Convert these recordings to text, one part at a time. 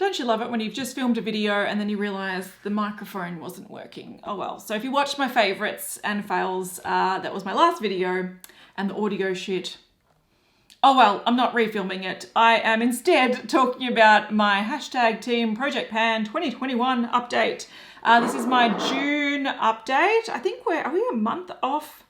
Don't you love it when you've just filmed a video and then you realize the microphone wasn't working? Oh well. So if you watched my favorites and fails, that was my last video, and the audio shit. Oh well, I'm not refilming it. I am instead talking about my hashtag Team Project Pan 2021 update. This is my June update. I think are we a month off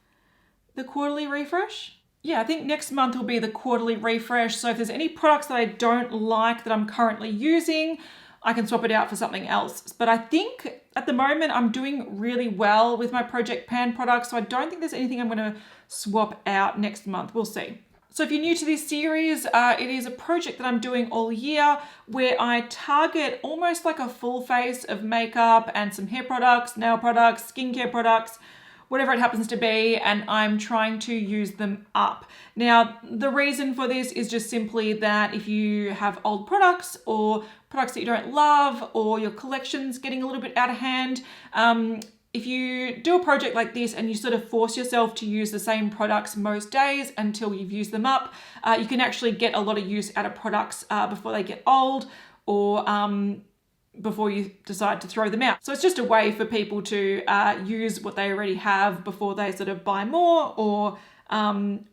the quarterly refresh? Yeah, I think next month will be the quarterly refresh. So if there's any products that I don't like that I'm currently using, I can swap it out for something else. But I think at the moment I'm doing really well with my Project Pan products. So I don't think there's anything I'm gonna swap out next month. We'll see. So if you're new to this series, it is a project that I'm doing all year where I target almost like a full face of makeup and some hair products, nail products, skincare products, whatever it happens to be, and I'm trying to use them up. Now, the reason for this is just simply that if you have old products or products that you don't love, or your collection's getting a little bit out of hand, if you do a project like this and you sort of force yourself to use the same products most days until you've used them up, you can actually get a lot of use out of products before they get old, or before you decide to throw them out. So it's just a way for people to use what they already have before they sort of buy more or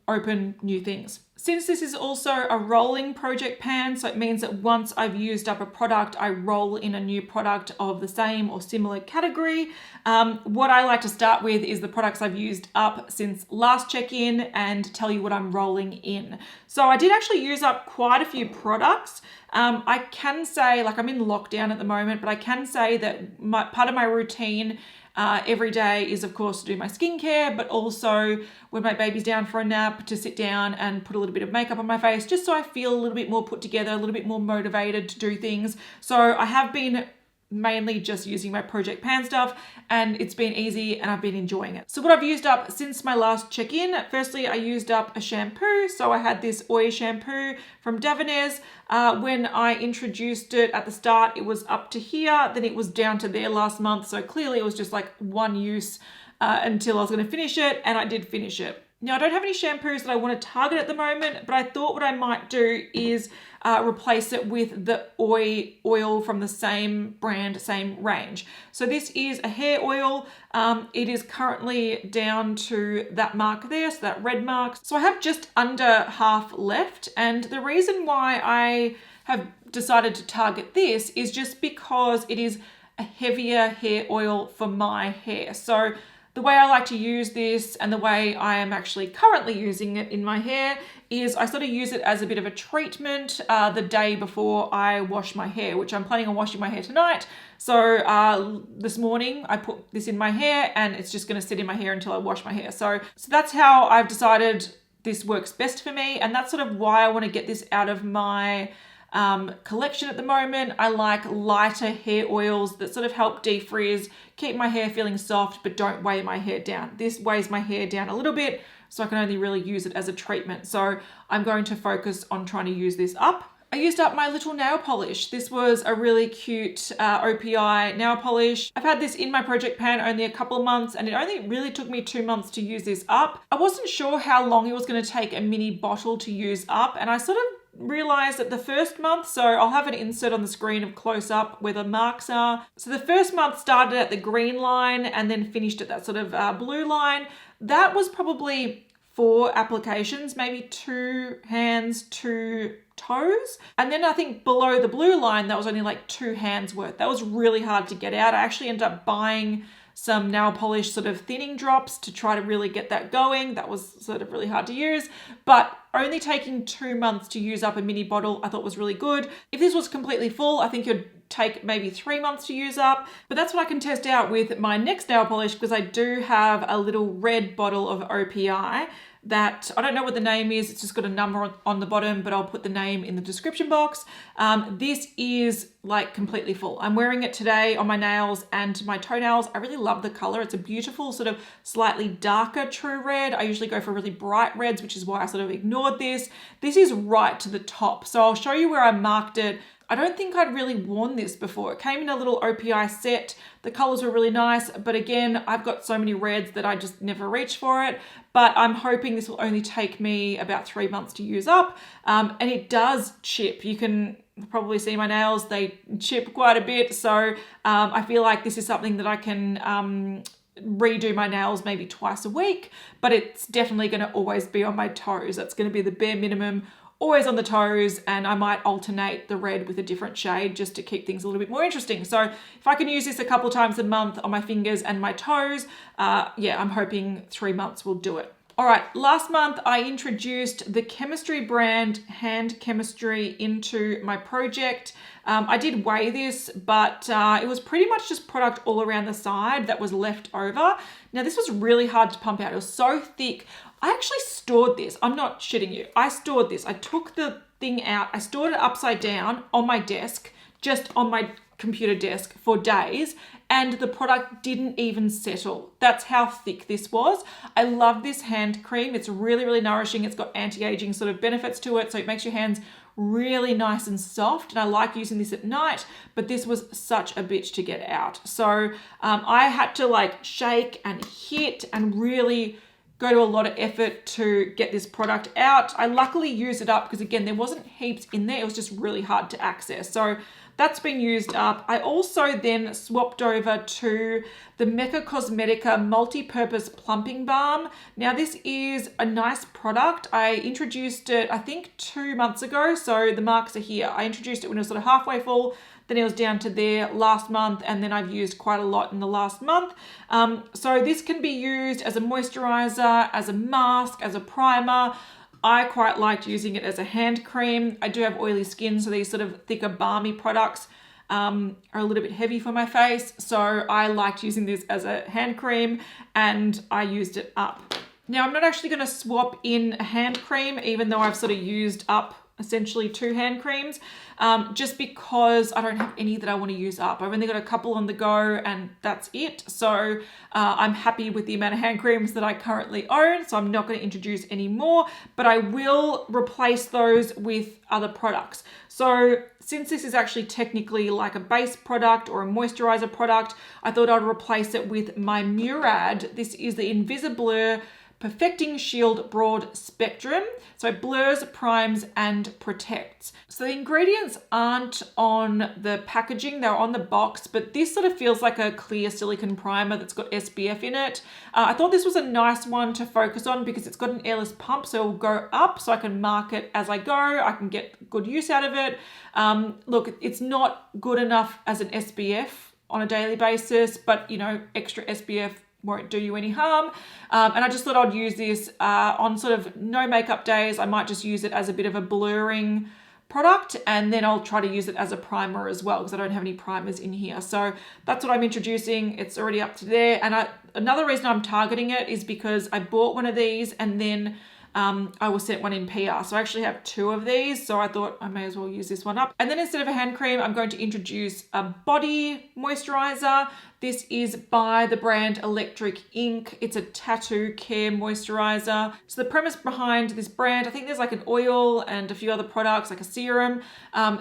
open new things. Since this is also a rolling project pan, so it means that once I've used up a product, I roll in a new product of the same or similar category. What I like to start with is the products I've used up since last check-in and tell you what I'm rolling in. So I did actually use up quite a few products. I can say, like, I'm in lockdown at the moment, but I can say that part of my routine every day is, of course, to do my skincare, but also when my baby's down for a nap, to sit down and put a little bit of makeup on my face, just so I feel a little bit more put together, a little bit more motivated to do things. So I have been mainly just using my Project Pan stuff, and it's been easy and I've been enjoying it. So what I've used up since my last check-in, firstly, I used up a shampoo. So I had this Oi shampoo from Davines. When I introduced it at the start, it was up to here, then it was down to there last month. So clearly it was just like one use until I was gonna finish it, and I did finish it. Now, I don't have any shampoos that I want to target at the moment, but I thought what I might do is replace it with the Oi oil from the same brand, same range. So this is a hair oil. It is currently down to that mark there, so that red mark. So I have just under half left. And the reason why I have decided to target this is just because it is a heavier hair oil for my hair. So the way I like to use this, and the way I am actually currently using it in my hair, is I sort of use it as a bit of a treatment the day before I wash my hair, which I'm planning on washing my hair tonight. So this morning I put this in my hair, and it's just going to sit in my hair until I wash my hair. So that's how I've decided this works best for me, and that's sort of why I want to get this out of my collection at the moment. I like lighter hair oils that sort of help defrizz, keep my hair feeling soft, but don't weigh my hair down. This weighs my hair down a little bit, so I can only really use it as a treatment. So I'm going to focus on trying to use this up. I used up my little nail polish. This was a really cute OPI nail polish. I've had this in my Project Pan only a couple of months, and it only really took me 2 months to use this up. I wasn't sure how long it was going to take a mini bottle to use up, and I sort of realized that the first month, so I'll have an insert on the screen of close up where the marks are. So the first month started at the green line and then finished at that sort of blue line. That was probably 4 applications, maybe 2 hands, 2 toes. And then I think below the blue line, that was only like 2 hands worth. That was really hard to get out. I actually ended up buying some nail polish sort of thinning drops to try to really get that going. That was sort of really hard to use, but only taking 2 months to use up a mini bottle I thought was really good. If this was completely full, I think it'd take maybe 3 months to use up, but that's what I can test out with my next nail polish, because I do have a little red bottle of OPI that I don't know what the name is. It's just got a number on the bottom, but I'll put the name in the description box. This is like completely full. I'm wearing it today on my nails and my toenails. I really love the color. It's a beautiful sort of slightly darker true red. I usually go for really bright reds, which is why I sort of ignored this. This is right to the top. So I'll show you where I marked it. I don't think I'd really worn this before. It came in a little OPI set. The colors were really nice, but again, I've got so many reds that I just never reach for it. But I'm hoping this will only take me about 3 months to use up. And it does chip. You can probably see my nails, they chip quite a bit. So I feel like this is something that I can redo my nails maybe twice a week, but it's definitely going to always be on my toes. That's going to be the bare minimum, always on the toes, and I might alternate the red with a different shade just to keep things a little bit more interesting. So if I can use this a couple times a month on my fingers and my toes, yeah, I'm hoping 3 months will do it. All right, last month I introduced the chemistry brand Hand Chemistry into my project. I did weigh this, but it was pretty much just product all around the side that was left over. Now this was really hard to pump out. It was so thick. I actually stored this. I'm not shitting you. I stored this. I took the thing out. I stored it upside down on my desk, just on my computer desk for days, and the product didn't even settle. That's how thick this was. I love this hand cream. It's really, really nourishing. It's got anti-aging sort of benefits to it, so it makes your hands really nice and soft, and I like using this at night, but this was such a bitch to get out. So I had to like shake and hit and really go to a lot of effort to get this product out. I luckily used it up because again, there wasn't heaps in there. It was just really hard to access. So that's been used up. I also then swapped over to the Mecca Cosmetica multi-purpose plumping balm. Now this is a nice product. I introduced it, I think 2 months ago. So the marks are here. I introduced it when it was sort of halfway full. Then it was down to there last month, and then I've used quite a lot in the last month. So this can be used as a moisturizer, as a mask, as a primer. I quite liked using it as a hand cream. I do have oily skin, so these sort of thicker, balmy products are a little bit heavy for my face. So I liked using this as a hand cream, and I used it up. Now I'm not actually gonna swap in a hand cream, even though I've sort of used up essentially 2 hand creams, just because I don't have any that I want to use up. I've only got a couple on the go and that's it. So I'm happy with the amount of hand creams that I currently own. So I'm not going to introduce any more, but I will replace those with other products. So since this is actually technically like a base product or a moisturizer product, I thought I'd replace it with my Murad. This is the Invisiblur Perfecting Shield Broad Spectrum. So it blurs, primes, and protects. So the ingredients aren't on the packaging, they're on the box, but this sort of feels like a clear silicone primer that's got SPF in it. I thought this was a nice one to focus on because it's got an airless pump, so it'll go up so I can mark it as I go. I can get good use out of it. Look, it's not good enough as an SPF on a daily basis, but you know, extra SPF won't do you any harm. And I just thought I'd use this on sort of no makeup days. I might just use it as a bit of a blurring product, and then I'll try to use it as a primer as well because I don't have any primers in here. So that's what I'm introducing. It's already up to there. And another reason I'm targeting it is because I bought one of these and then I was sent one in PR. So I actually have 2 of these. So I thought I may as well use this one up. And then instead of a hand cream, I'm going to introduce a body moisturizer. This is by the brand Electric Ink. It's a tattoo care moisturizer. So the premise behind this brand, I think there's like an oil and a few other products like a serum.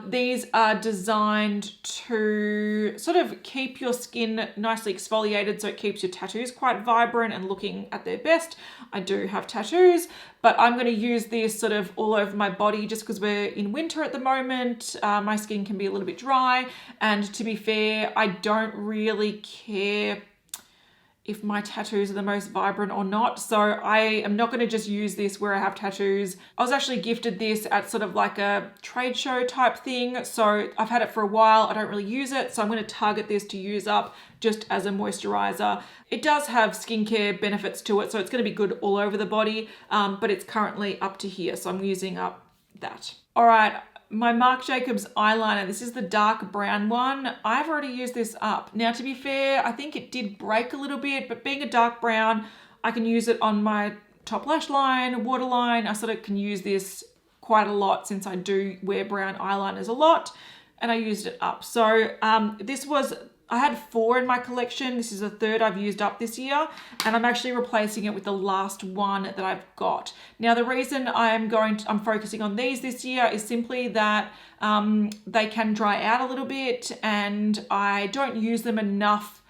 These are designed to sort of keep your skin nicely exfoliated so it keeps your tattoos quite vibrant and looking at their best. I do have tattoos, but I'm going to use this sort of all over my body just because we're in winter at the moment. My skin can be a little bit dry, and to be fair, I don't really care if my tattoos are the most vibrant or not. So I am not going to just use this where I have tattoos. I was actually gifted this at sort of like a trade show type thing. So I've had it for a while. I don't really use it. So I'm going to target this to use up just as a moisturizer. It does have skincare benefits to it, so it's going to be good all over the body, but it's currently up to here. So I'm using up that. All right. My Marc Jacobs eyeliner, this is the dark brown one. I've already used this up. Now, to be fair, I think it did break a little bit, but being a dark brown, I can use it on my top lash line, waterline. I sort of can use this quite a lot since I do wear brown eyeliners a lot, and I used it up. So I had 4 in my collection. This is the 3rd I've used up this year, and I'm actually replacing it with the last one that I've got. Now, the reason I'm focusing on these this year is simply that they can dry out a little bit, and I don't use them enough.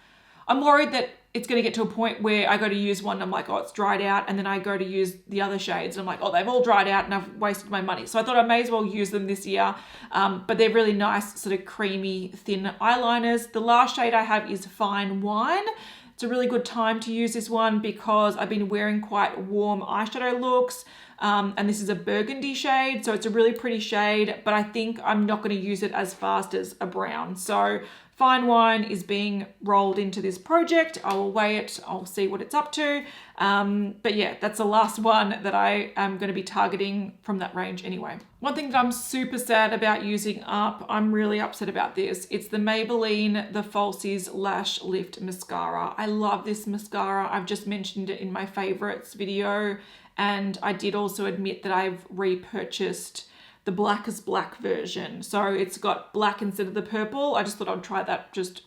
I'm worried that it's going to get to a point where I go to use one and I'm like, oh, it's dried out. And then I go to use the other shades and I'm like, oh, they've all dried out and I've wasted my money. So I thought I may as well use them this year. But they're really nice, sort of creamy, thin eyeliners. The last shade I have is Fine Wine. It's a really good time to use this one because I've been wearing quite warm eyeshadow looks. And this is a burgundy shade, so it's a really pretty shade, but I think I'm not going to use it as fast as a brown. So Fine Wine is being rolled into this project. I will weigh it. I'll see what it's up to. But yeah, that's the last one that I am going to be targeting from that range anyway. One thing that I'm super sad about using up, I'm really upset about this. It's the Maybelline, the Falsies Lash Lift Mascara. I love this mascara. I've just mentioned it in my favorites video. And I did also admit that I've repurchased the Black is Black version. So it's got black instead of the purple. I just thought I'd try that just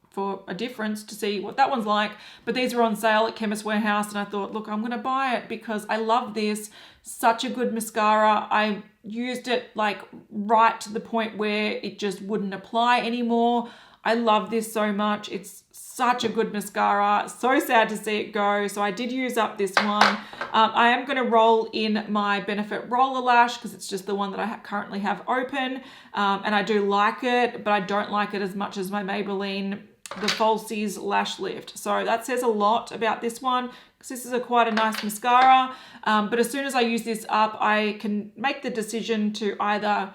for a difference to see what that one's like. But these were on sale at Chemist Warehouse and I thought, look, I'm gonna buy it because I love this. Such a good mascara. I used it like right to the point where it just wouldn't apply anymore. I love this so much. It's such a good mascara. So sad to see it go. So I did use up this one. I am going to roll in my Benefit Roller Lash because it's just the one that I currently have open. And I do like it, but I don't like it as much as my Maybelline, the Falsies Lash Lift. So that says a lot about this one because this is quite a nice mascara. But as soon as I use this up, I can make the decision to either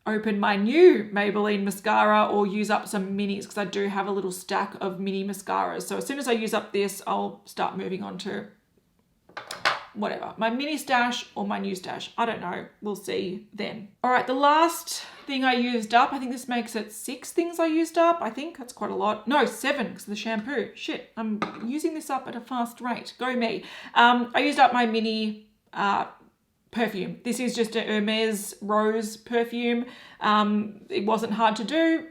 open my new Maybelline mascara or use up some minis because I do have a little stack of mini mascaras. So as soon as I use up this, I'll start moving on to whatever, my mini stash or my new stash. I don't know. We'll see then. All right, the last thing I used up, I think this makes it 6 things I used up. I think that's quite a lot. No, 7 because of the shampoo. Shit, I'm using this up at a fast rate. Go me. I used up my mini perfume. This is just a Hermes Rose perfume. It wasn't hard to do.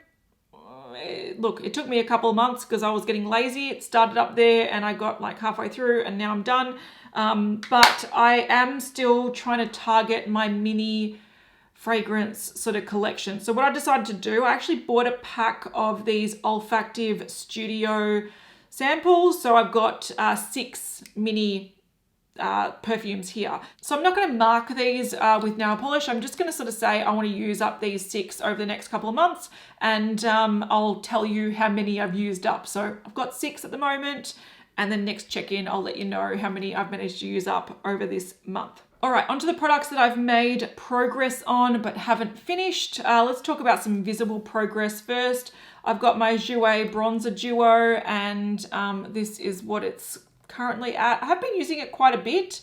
Look, it took me a couple of months because I was getting lazy. It started up there and I got like halfway through and now I'm done. But I am still trying to target my mini fragrance sort of collection. So what I decided to do, I actually bought a pack of these olfactive studio samples. So I've got 6 mini perfumes here. So I'm not going to mark these with nail polish. I'm just going to sort of say I want to use up these 6 over the next couple of months and I'll tell you how many I've used up. So I've got 6 at the moment and then next check-in I'll let you know how many I've managed to use up over this month. All right, onto the products that I've made progress on but haven't finished. Let's talk about some visible progress first. I've got my Jouer Bronzer Duo and this is what it's currently at. I have been using it quite a bit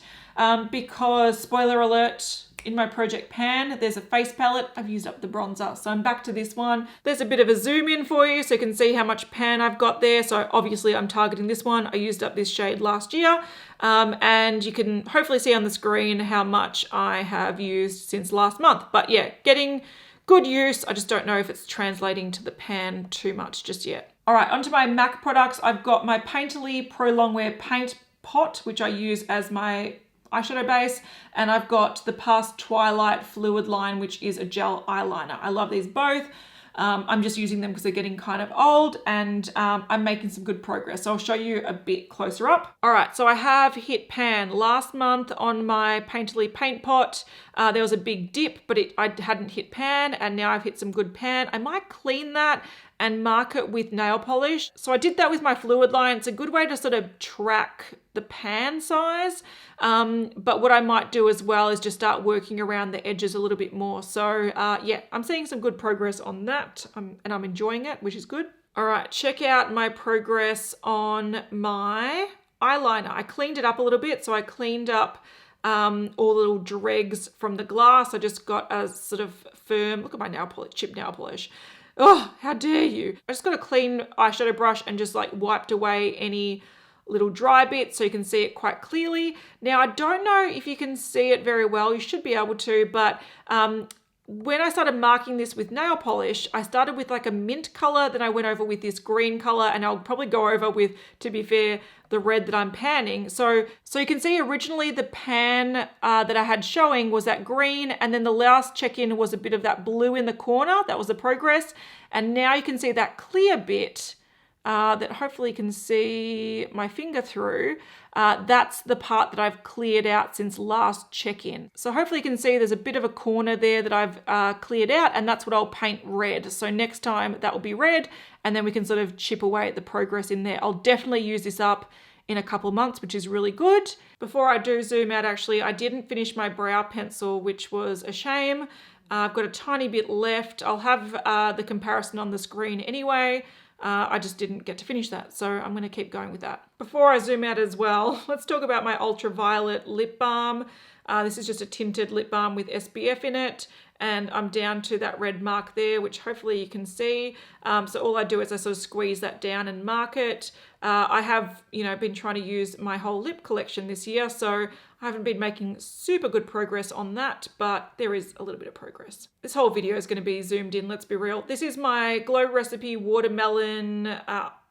because, spoiler alert, in my project pan, there's a face palette. I've used up the bronzer, so I'm back to this one. There's a bit of a zoom in for you so you can see how much pan I've got there. So obviously I'm targeting this one. I used up this shade last year and you can hopefully see on the screen how much I have used since last month. But yeah, getting good use. I just don't know if it's translating to the pan too much just yet. All right, onto my MAC products. I've got my Painterly Pro Longwear Paint Pot, which I use as my eyeshadow base. And I've got the past Twilight Fluidline, which is a gel eyeliner. I love these both. I'm just using them because they're getting kind of old and I'm making some good progress. So I'll show you a bit closer up. All right, so I have hit pan last month on my Painterly Paint Pot. There was a big dip, but I hadn't hit pan and now I've hit some good pan. I might clean that and mark it with nail polish. So I did that with my Fluidline. It's a good way to sort of track the pan size. But what I might do as well is just start working around the edges a little bit more. So yeah, I'm seeing some good progress on that and I'm enjoying it, which is good. All right, check out my progress on my eyeliner. I cleaned it up a little bit. So I cleaned up all the little dregs from the glass. I just got a sort of firm, look at my nail polish, chip nail polish. Oh, how dare you. I just got a clean eyeshadow brush and just like wiped away any little dry bits so you can see it quite clearly. Now, I don't know if you can see it very well. You should be able to, but when I started marking this with nail polish, I started with like a mint color, then I went over with this green color, and I'll probably go over with, to be fair, the red that I'm panning. So you can see originally the pan that I had showing was that green, and then the last check-in was a bit of that blue in the corner. That was the progress. And now you can see that clear bit that hopefully you can see my finger through. That's the part that I've cleared out since last check-in. So hopefully you can see there's a bit of a corner there that I've cleared out, and that's what I'll paint red. So next time that will be red, and then we can sort of chip away at the progress in there. I'll definitely use this up in a couple of months, which is really good. Before I do zoom out, actually, I didn't finish my brow pencil, which was a shame. I've got a tiny bit left. I'll have the comparison on the screen anyway. I just didn't get to finish that, so I'm going to keep going with that. Before I zoom out as well, let's talk about my Ultraviolet Lip Balm. This is just a tinted lip balm with SPF in it, and I'm down to that red mark there, which hopefully you can see. So all I do is I sort of squeeze that down and mark it. I have, been trying to use my whole lip collection this year, so I haven't been making super good progress on that, but there is a little bit of progress. This whole video is going to be zoomed in, let's be real. This is my Glow Recipe Watermelon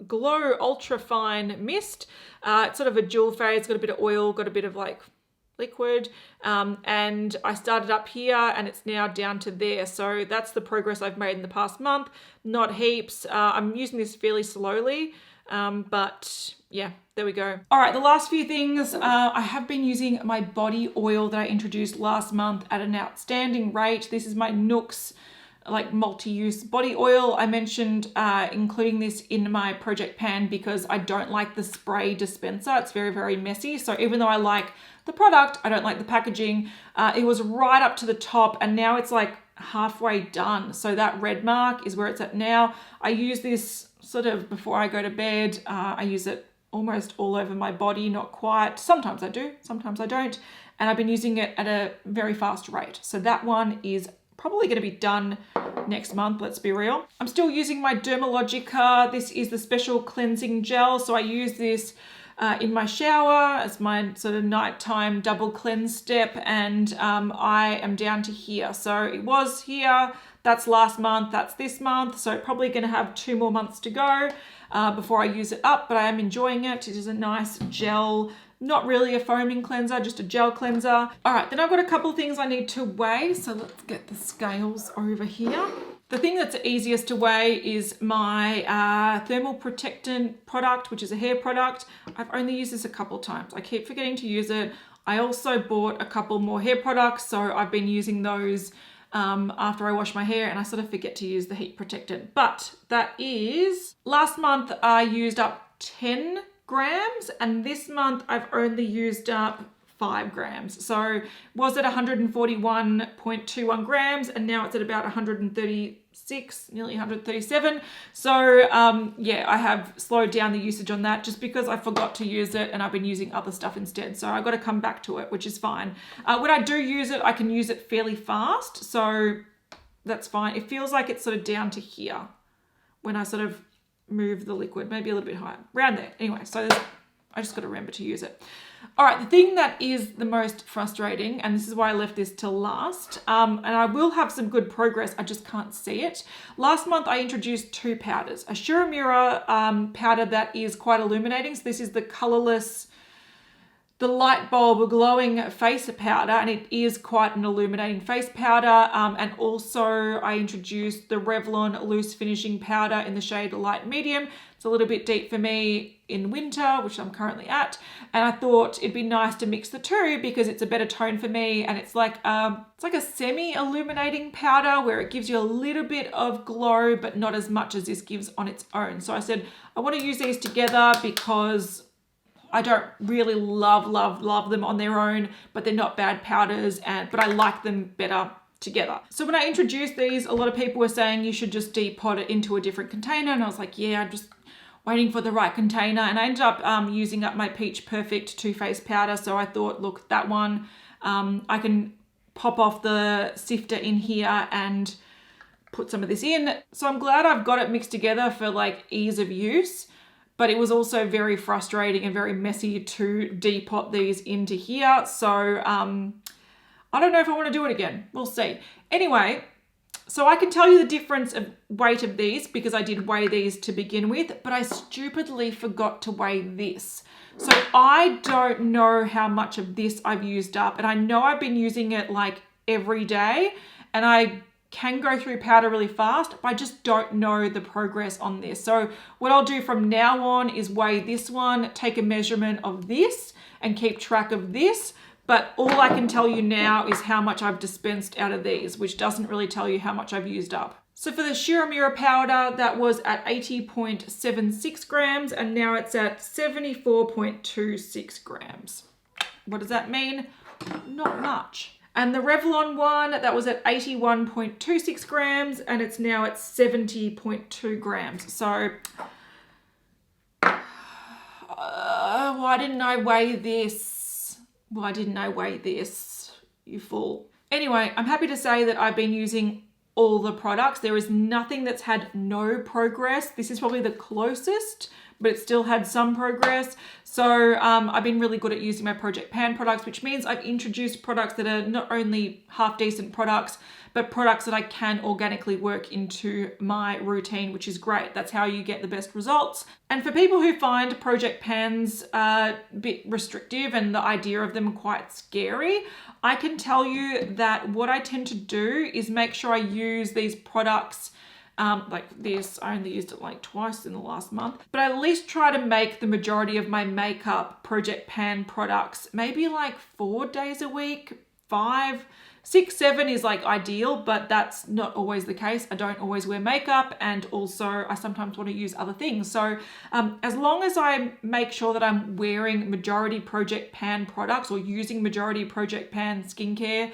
Glow Ultra Fine Mist. It's sort of a dual phase, it's got a bit of oil, got a bit of like liquid, and I started up here and it's now down to there. So that's the progress I've made in the past month. Not heaps. I'm using this fairly slowly, but yeah, there we go. All right, the last few things. I have been using my body oil that I introduced last month at an outstanding rate. This is my NUXE like multi-use body oil. I mentioned including this in my project pan because I don't like the spray dispenser. It's very, very messy. So even though I like the product, I don't like the packaging. It was right up to the top and now it's like halfway done. So that red mark is where it's at now. I use this sort of before I go to bed. I use it almost all over my body, not quite. Sometimes I do, sometimes I don't. And I've been using it at a very fast rate. So that one is probably going to be done next month, let's be real. I'm still using my Dermalogica. This is the special cleansing gel. So I use this in my shower as my sort of nighttime double cleanse step, and I am down to here. So it was here, that's last month, that's this month. So probably going to have 2 more months to go before I use it up, but I am enjoying it. It is a nice gel. Not really a foaming cleanser, just a gel cleanser. All right, then I've got a couple of things I need to weigh. So let's get the scales over here. The thing that's easiest to weigh is my Thermal Protectant product, which is a hair product. I've only used this a couple of times. I keep forgetting to use it. I also bought a couple more hair products, so I've been using those after I wash my hair, and I sort of forget to use the heat protectant. But that is, last month I used up 10 grams, and this month I've only used up 5 grams. So was at 141.21 grams, and now it's at about 136, nearly 137. So yeah, I have slowed down the usage on that just because I forgot to use it and I've been using other stuff instead. So I've got to come back to it, which is fine. When I do use it, I can use it fairly fast. So that's fine. It feels like it's sort of down to here when I sort of move the liquid, maybe a little bit higher, around there. Anyway, so I just got to remember to use it. All right, the thing that is the most frustrating, and this is why I left this till last, and I will have some good progress, I just can't see it. Last month I introduced 2 powders, a Shiramura powder that is quite illuminating. So this is the colorless, the light bulb glowing face powder, and it is quite an illuminating face powder. And also I introduced the Revlon loose finishing powder in the shade light medium. It's a little bit deep for me in winter, which I'm currently at, and I thought it'd be nice to mix the two because it's a better tone for me, and it's like a semi-illuminating powder where it gives you a little bit of glow but not as much as this gives on its own. So I said I want to use these together because I don't really love them on their own, but they're not bad powders, but I like them better together. So when I introduced these, a lot of people were saying you should just depot it into a different container, and I was like, yeah, I'm just waiting for the right container, and I ended up using up my Peach Perfect Too Faced powder. So I thought, look, that one, I can pop off the sifter in here and put some of this in. So I'm glad I've got it mixed together for like ease of use. But it was also very frustrating and very messy to depot these into here. So I don't know if I want to do it again. We'll see. Anyway, so I can tell you the difference of weight of these because I did weigh these to begin with, but I stupidly forgot to weigh this. So I don't know how much of this I've used up, and I know I've been using it like every day, and I can go through powder really fast, but I just don't know the progress on this. So what I'll do from now on is weigh this one, take a measurement of this, and keep track of this. But all I can tell you now is how much I've dispensed out of these, which doesn't really tell you how much I've used up. So for the Sheer Mirror powder, that was at 80.76 grams, and now it's at 74.26 grams. What does that mean? Not much. And the Revlon one, that was at 81.26 grams, and it's now at 70.2 grams. So, why didn't I weigh this? Why didn't I weigh this? You fool. Anyway, I'm happy to say that I've been using all the products. There is nothing that's had no progress. This is probably the closest, but it still had some progress. So I've been really good at using my Project Pan products, which means I've introduced products that are not only half decent products, but products that I can organically work into my routine, which is great. That's how you get the best results. And for people who find Project Pans a bit restrictive and the idea of them quite scary, I can tell you that what I tend to do is make sure I use these products like this. I only used it like twice in the last month, but I at least try to make the majority of my makeup Project Pan products maybe like 4 days a week, 5, 6, 7 is like ideal, but that's not always the case. I don't always wear makeup, and also I sometimes want to use other things. So as long as I make sure that I'm wearing majority Project Pan products or using majority Project Pan skincare,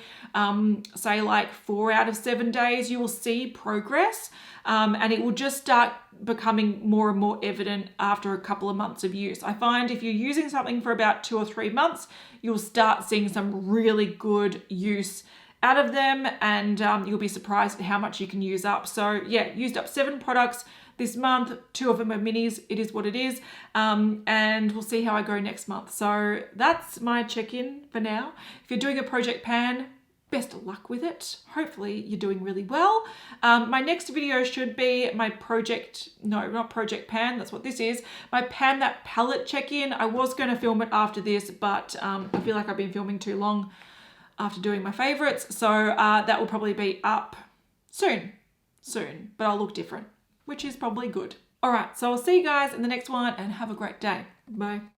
say like 4 out of 7 days, you will see progress, and it will just start becoming more and more evident after a couple of months of use. I find if you're using something for about 2 or 3 months, you'll start seeing some really good use out of them, and you'll be surprised at how much you can use up. So yeah, used up 7 products this month. 2 of them are minis. It is what it is. And we'll see how I go next month. So that's my check-in for now. If you're doing a Project Pan, best of luck with it. Hopefully you're doing really well. My next video should be my not Project Pan, that's what this is. My Pan That palette check-in. I was going to film it after this, but I feel like I've been filming too long after doing my favorites. So that will probably be up soon, but I'll look different, which is probably good. All right, so I'll see you guys in the next one, and have a great day. Bye.